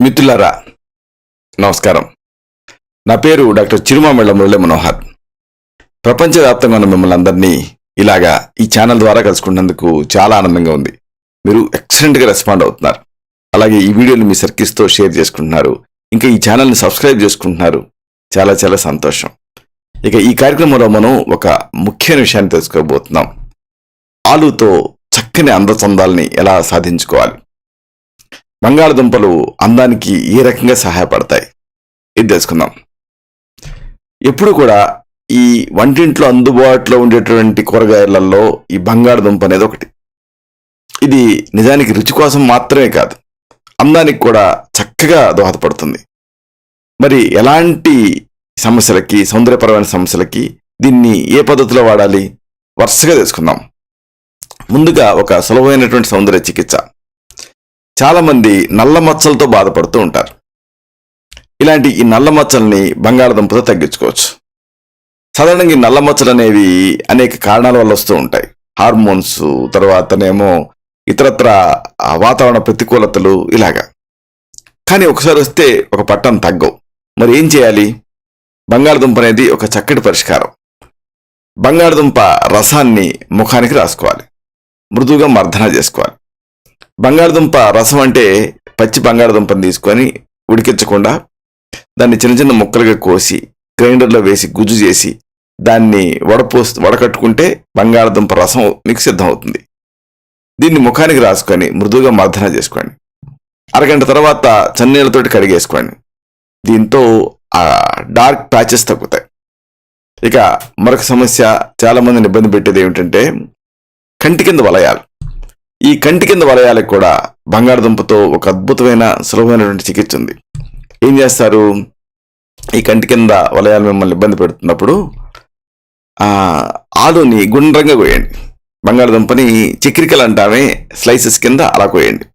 మిత్రులారా నమస్కారం. నా పేరు డాక్టర్ చిరుమామిళ్ళ మురళీ మనోహర్. ప్రపంచవ్యాప్తంగా ఉన్న మిమ్మల్ని అందరినీ ఇలాగా ఈ ఛానల్ ద్వారా కలుసుకున్నందుకు చాలా ఆనందంగా ఉంది. మీరు ఎక్సలెంట్గా రెస్పాండ్ అవుతున్నారు. అలాగే ఈ వీడియోని మీ సర్కిల్స్తో షేర్ చేసుకుంటున్నారు. ఇంకా ఈ ఛానల్ని సబ్స్క్రైబ్ చేసుకుంటున్నారు. చాలా చాలా సంతోషం. ఇక ఈ కార్యక్రమంలో మనం ఒక ముఖ్యమైన విషయాన్ని తెలుసుకోబోతున్నాం. ఆలుతో చక్కని అందచందాలని ఎలా సాధించుకోవాలి, బంగాళదుంపలు అందానికి ఏ రకంగా సహాయపడతాయి, ఇది తెలుసుకుందాం. ఎప్పుడు కూడా ఈ వంటింట్లో అందుబాటులో ఉండేటువంటి కూరగాయలలో ఈ బంగాళదుంప అనేది ఒకటి. ఇది నిజానికి రుచి కోసం మాత్రమే కాదు, అందానికి కూడా చక్కగా దోహదపడుతుంది. మరి ఎలాంటి సమస్యలకి, సౌందర్యపరమైన సమస్యలకి దీన్ని ఏ పద్ధతిలో వాడాలి, వరుసగా తెలుసుకుందాం. ముందుగా ఒక సులభమైనటువంటి సౌందర్య చికిత్స. చాలామంది నల్ల మచ్చలతో బాధపడుతూ ఉంటారు. ఇలాంటి ఈ నల్ల మచ్చల్ని బంగాళదుంపతో తగ్గించుకోవచ్చు. సాధారణంగా ఈ నల్ల మచ్చలు అనేవి అనేక కారణాల వల్ల వస్తూ ఉంటాయి. హార్మోన్స్, తర్వాతనేమో ఇతరత్ర వాతావరణ ప్రతికూలతలు, ఇలాగా. కానీ ఒకసారి వస్తే ఒక పట్టం తగ్గవు. మరి ఏం చేయాలి? బంగాళదుంప అనేది ఒక చక్కటి పరిష్కారం. బంగాళదుంప రసాన్ని ముఖానికి రాసుకోవాలి, మృదువుగా మర్దన చేసుకోవాలి. బంగాళదుంప రసం అంటే పచ్చి బంగాళదుంపని తీసుకొని ఉడికించకుండా దాన్ని చిన్న చిన్న ముక్కలుగా కోసి గ్రైండర్లో వేసి గుజ్జు చేసి దాన్ని వడకట్టుకుంటే బంగాళదుంప రసం మీకు సిద్ధమవుతుంది. దీన్ని ముఖానికి రాసుకొని మృదువుగా మర్దన చేసుకోండి. అరగంట తర్వాత చన్నీళ్ళతోటి కడిగేసుకోండి. దీంతో ఆ డార్క్ ప్యాచెస్ తగ్గుతాయి. ఇక మరొక సమస్య చాలా మందిని ఇబ్బంది పెట్టేది ఏమిటంటే కంటి కింద వలయాలు. ఈ కంటి కింద వలయాలకు కూడా బంగాళదుంపతో ఒక అద్భుతమైన సులభమైనటువంటి చికిత్స ఉంది. ఏం చేస్తారు? ఈ కంటి కింద వలయాలు మిమ్మల్ని ఇబ్బంది పెడుతున్నప్పుడు ఆలుని గుండ్రంగా కోయండి. బంగాళదుంపని చక్రికలు అంటామే, స్లైసెస్ కింద అలా కోయండి.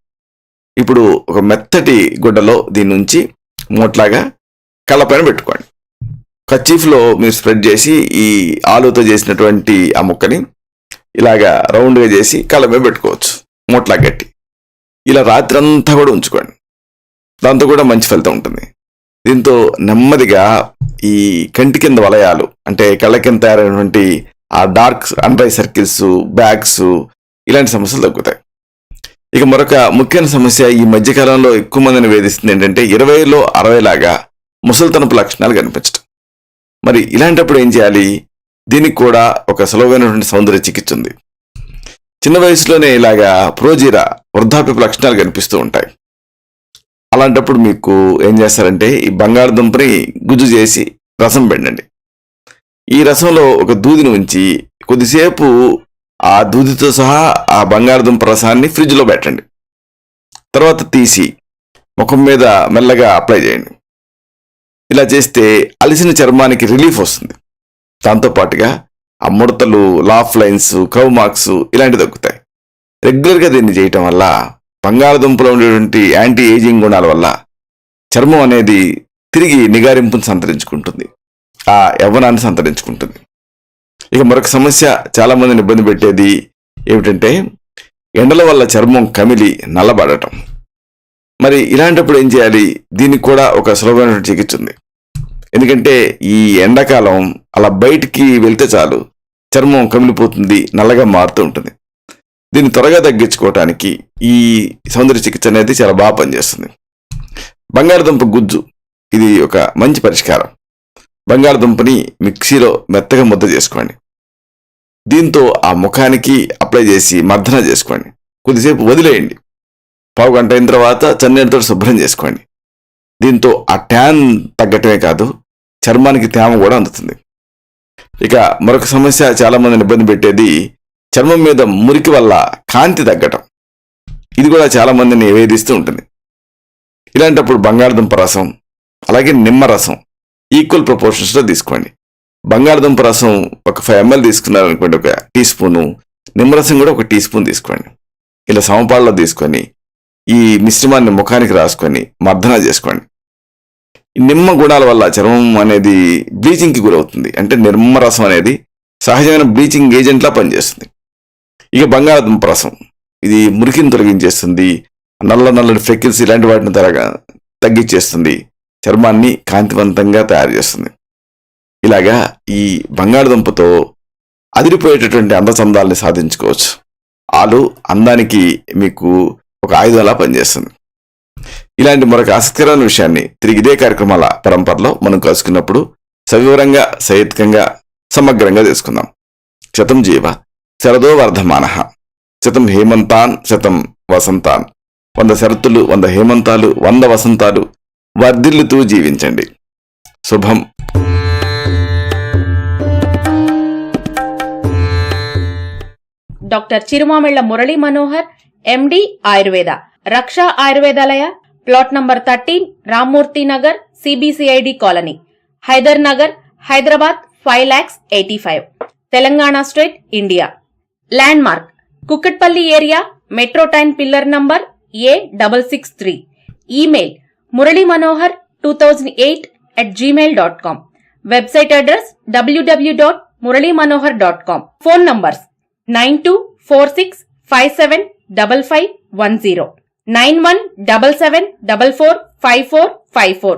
ఇప్పుడు ఒక మెత్తటి గుడ్డలో దీని నుంచి మూట్లాగా కళ్ళపైన పెట్టుకోండి. కర్చీఫ్లో మీరు స్ప్రెడ్ చేసి ఈ ఆలుతో చేసినటువంటి ఆ ముక్కని ఇలాగా రౌండ్గా చేసి కళ్ళ మీద పెట్టుకోవచ్చు, మూట్లా గట్టి. ఇలా రాత్రి అంతా కూడా ఉంచుకోండి. దాంతో కూడా మంచి ఫలితం ఉంటుంది. దీంతో నెమ్మదిగా ఈ కంటి కింద వలయాలు అంటే కళ్ళ కింద తయారైనటువంటి ఆ dark under eye circles, bags, ఇలాంటి సమస్యలు తగ్గుతాయి. ఇక మరొక ముఖ్యమైన సమస్య ఈ మధ్యకాలంలో ఎక్కువ మందిని వేధిస్తుంది ఏంటంటే 20లో 60 లాగా ముసలితనపు లక్షణాలు కనిపించడం. మరి ఇలాంటప్పుడు ఏం చేయాలి? దీనికి కూడా ఒక సులభమైనటువంటి సౌందర్య చికిత్స ఉంది. చిన్న వయసులోనే ఇలాగా ప్రోజీరా, వృద్ధాప్యపు లక్షణాలు కనిపిస్తూ ఉంటాయి. అలాంటప్పుడు మీకు ఏం చేస్తారంటే ఈ బంగాళదుంపని గుజ్జు చేసి రసం పెట్టండి. ఈ రసంలో ఒక దూదిని ఉంచి కొద్దిసేపు ఆ దూదితో సహా ఆ బంగాళదుంప రసాన్ని ఫ్రిడ్జ్లో పెట్టండి. తర్వాత తీసి ముఖం మీద మెల్లగా అప్లై చేయండి. ఇలా చేస్తే అలసిన చర్మానికి రిలీఫ్ వస్తుంది. దాంతోపాటుగా ఆ ముడతలు, లాఫ్ లైన్స్, కవ్ మార్క్స్ ఇలాంటివి తగ్గుతాయి. రెగ్యులర్గా దీన్ని చేయటం వల్ల బంగాళదుంపలో ఉండేటువంటి యాంటీ ఏజింగ్ గుణాల వల్ల చర్మం అనేది తిరిగి నిగారింపును సంతరించుకుంటుంది, ఆ యవ్వనాన్ని సంతరించుకుంటుంది. ఇక మరొక సమస్య చాలా మందిని ఇబ్బంది పెట్టేది ఏమిటంటే ఎండల వల్ల చర్మం కమిలి నల్లబడటం. మరి ఇలాంటప్పుడు ఏం చేయాలి? దీనికి కూడా ఒక సులభమైన చికిత్స ఉంది. ఎందుకంటే ఈ ఎండాకాలం అలా బయటికి వెళ్తే చాలు చర్మం కమిలిపోతుంది, నల్లగా మారుతూ ఉంటుంది. దీన్ని త్వరగా తగ్గించుకోవటానికి ఈ సౌందర్య చికిత్స అనేది చాలా బాగా పనిచేస్తుంది. బంగాళదుంప గుజ్జు, ఇది ఒక మంచి పరిష్కారం. బంగాళదుంపని మిక్సీలో మెత్తగా ముద్ద చేసుకోండి. దీంతో ఆ ముఖానికి అప్లై చేసి మర్దన చేసుకోండి. కొద్దిసేపు వదిలేయండి. పావు గంట అయిన తర్వాత చన్నీళ్ళతో శుభ్రం చేసుకోండి. దీంతో ఆ ట్యాన్ తగ్గటమే కాదు, చర్మానికి తేమ కూడా అందుతుంది. ఇక మరొక సమస్య చాలా మందిని ఇబ్బంది పెట్టేది చర్మం మీద మురికి వల్ల కాంతి తగ్గటం. ఇది కూడా చాలా మందిని వేధిస్తూ ఉంటుంది. ఇలాంటప్పుడు బంగాళదుంప రసం అలాగే నిమ్మ రసం ఈక్వల్ ప్రపోర్షన్స్లో తీసుకోండి. బంగాళదుంప రసం ఒక 5 ml తీసుకున్నారనుకోండి, ఒక టీ స్పూను. నిమ్మరసం కూడా ఒక టీ స్పూన్ తీసుకోండి. ఇలా సమపాల్లో తీసుకొని ఈ మిశ్రమాన్ని ముఖానికి రాసుకొని మర్దన చేసుకోండి. నిమ్మ గుణాల వల్ల చర్మం అనేది బ్లీచింగ్కి గురవుతుంది. అంటే నిమ్మరసం అనేది సహజమైన బ్లీచింగ్ ఏజెంట్లా పనిచేస్తుంది. ఇక బంగాళదుంప రసం ఇది మురికిని తొలగించేస్తుంది. నల్లటి ఫ్రెకిల్స్ ఇలాంటి వాటిని తగ్గించేస్తుంది, చర్మాన్ని కాంతివంతంగా తయారు చేస్తుంది. ఇలాగా ఈ బంగాళదుంపతో అదిరిపోయేటటువంటి అందచందాలని సాధించుకోవచ్చు. ఆలు అందానికి మీకు ఒక ఆయుధంలా పనిచేస్తుంది. ఇలాంటి మరొక ఆసక్తికరమైన విషయాన్ని తిరిగి ఇదే కార్యక్రమాల పరంపరలో మనం కలుసుకున్నప్పుడు సవివరంగా, సహేతుకంగా, సమగ్రంగా తెలుసుకుందాం. శతం జీవ శరదో వర్ధమానః, శతం హేమంతాన్ శతం వసంతాన్. 100 శరత్తులు, 100 హేమంతాలు, 100 వసంతాలు వర్ధిల్లుతూ జీవించండి. శుభం. Doctor Chirumamilla Murali Manohar, MD, Ayurveda, Raksha Ayurvedalaya, plot number 13, Rammurthy Nagar, CBCID colony, Hyder Nagar, Hyderabad 5,85,000, Telangana state, India. Landmark Kukatpally area, metro train pillar number A663. Email muralymanohar2008@gmail.com. Website address www.muralymanohar.com. Phone numbers 9246575510, 9177445454.